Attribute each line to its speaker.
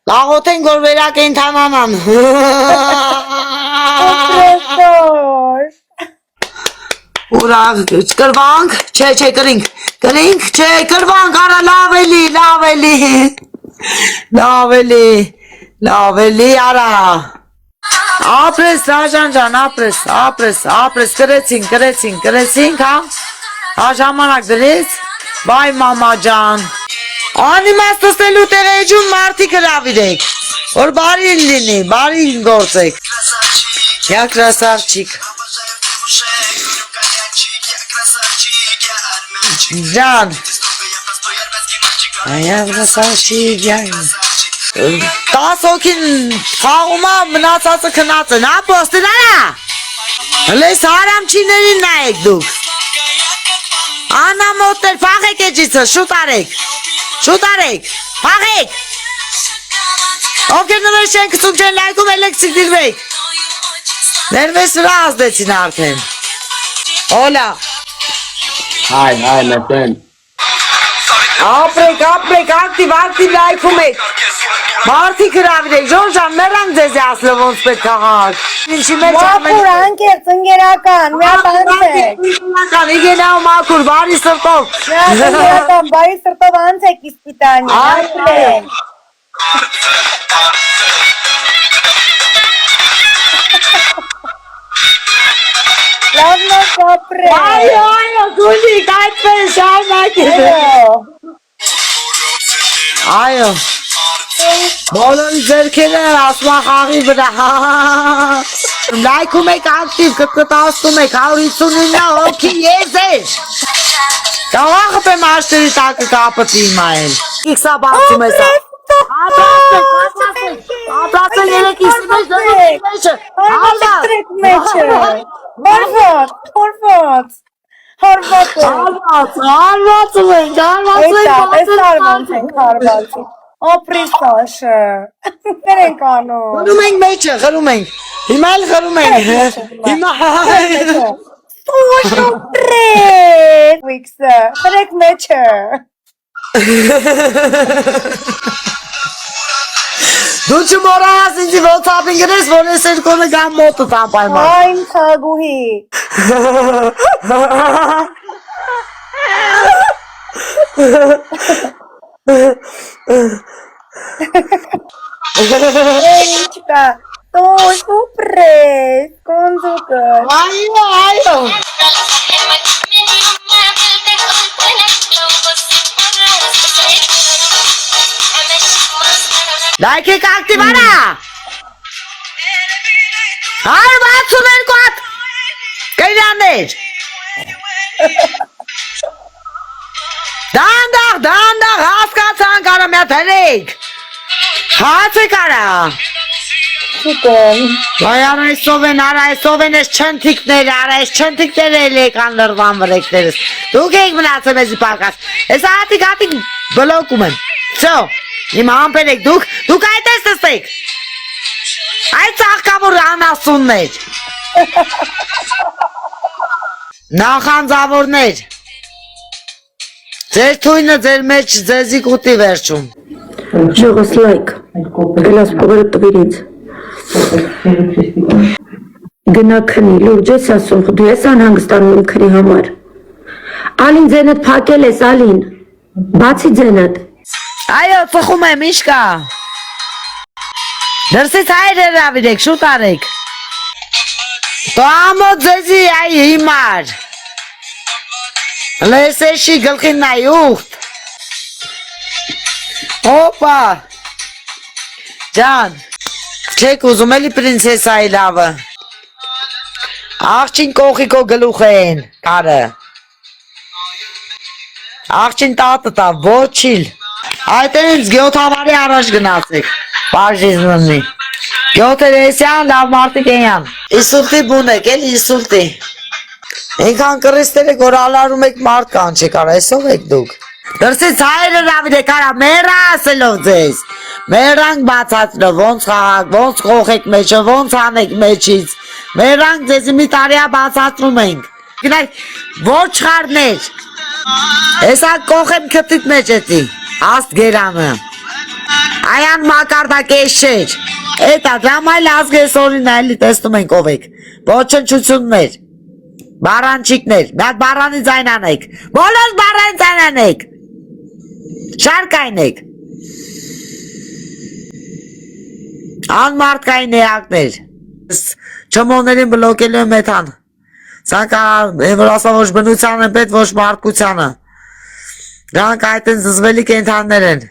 Speaker 1: Լաղոթեն որ վերակենդանանան։
Speaker 2: Պրոֆեսոր։
Speaker 1: Ուրա կրվանք, չէ, կրինք, չէ, կրվանք, արա լավ էլի, արա։ Ապրես, Ռաժան ջան, ապրես, կրեցինք, հա ժամանակ դրեց, բայ մամա ջան, անիմաստսնելու տեղ էջուն մարդիկ հրավիրեք, որ բարի լինի, բարի գործեք, я красавчик, ջան, я красавчик, 10 հոգին խաղումա մնացածը քնած են, հա պոստիլարա, լես հարամչիներին նայեք դուք, Անա մոտներ, պաղեք էջիցը, շուտ արեք, պաղեք, ովքեր նվեր չեն կծում չեն լայքում էլեքսիկ դիրվեք, ներվես վրա ազդեցին արդեն, հոլա,
Speaker 3: Hi, my friend.
Speaker 1: ապրեք, ակտիվ լայքում եք, մարդիկ հրավիրեք, ժորժան մերան ձեզի ասլը ոնց պետք աղակ, ինչի մեջ
Speaker 2: Մաքուր, անկերց, ընկերական, միաբանցեք,
Speaker 1: իգենավ մաքուր, բարի սրտով,
Speaker 2: միաբանցեք, բարի սրտով անցեք իսպիտանի, անցեք, լավնոց ապրեք,
Speaker 1: այո, գուլիկ, այդպես շարունակեք, այո, բոլորի ձերքերը ասմա խաղի վրա, լայքում եք ակտիվ, կտկտասնում եք, 159 հոգի եզեր, կաղախը պեմ աշտերի տակը կապտի իմայել, իքսա բացում ես, ապրացել երեք իսի մեջ, դրեք մեջը,
Speaker 2: հարված մեջը,
Speaker 1: հարվածում ենք,
Speaker 2: հարված ենք հարվածի, ապրիս աշը, դեր ենք անում,
Speaker 1: խրում ենք մեջը, հիմա էլ խրում ենք, հիմա
Speaker 2: Սոշոտրեք, վիքսը, դրեք մեջը,
Speaker 1: դու չմորանաս ինձի ոտսապին գրես, որ ես երկոնը գամ մոտը տապայման,
Speaker 2: այն թագուհի, ինչ կա, սոշոտրեք, կոնձուկը,
Speaker 1: այո, լայքեք ակտիվ արա, հարվածում են կոատ, կայրաներ, դանդաղ, հասկացանք արա միա թերեք, հացեք արա,
Speaker 2: չուտեմ,
Speaker 1: վայ արա այսով են ես չնթիկները, արա ես չնթիկները էլ եկան լրվան վրեկներս, դուք եք մնացեմ եզի պարկած, ես հատիկ բլոկում եմ, սո, իմ համպեր եք դուք այդ ես տստեք, այդ ծաղկավոր անասուններ, նախանձավորներ, ձեր թույնը ձեր մեջ ձեզի կուտի վերջում,
Speaker 4: Ժողս լայք, գլաս պողերը տվիրից, գնա քնի, լուրջ ես ասում, դու ես անհանգստանում իմ քրի համար, ալին ձենդ պակել ես, ալին, բացի ձենդ,
Speaker 1: այո, ծխում եմ, ինչ կա, դրսից հայր հրավիրեք, շուտ արեք, տոամոտ ձեզի այ հիմար, լեսեշի գլխին նայ ուղտ, հոպա, ջան, չեք ուզում էլի պրինսեսայի լավը, աղջին կողիկո գլուխ են, կարը, աղջին տատը տա, ոչիլ, այդ ինձ գյոթավարի առաջ գնացեք, պարժիզմնի, գյոթերեսյան, լավ մարդիկ էյան, իսուլտի բուն եք, էլ իսուլտի, ինքան կրիստեր եք, որ ալարում եք մարդ կանչեք, արա, այսով եք դուք, դրսից հայրը ռավիդեք, արա, մերա ասելով ձեզ, մերանք բացացնով, ոնց խաղակ, ոնց խոխեք մեջը, ոնց հանեք մեջից, մերանք ձեզի մի տարիա բացացնում ենք, գնայք, ոչ խարներ, Եսա կողեմ կտիտ մեջ էտի, աստ գերանը, Այան մակարդակեշեր։ Էտա դրամայլ ազգեսորին այլի տեսնում ենք ով եք։ Ոչնչություններ։ Բարանչիկներ։ Մի հատ բարանի ձայն անեք։ Բոլոր բարանի ձայն անեք։ Շարքային եք։ Անմարտկային էակներ։ Չմոներին բլոկելու եմ էթան։ Սա որ ասա ոչ բնության են պետ, ոչ մարդկությանը։ Դրանք այդ են զզվելի կենթաններ են։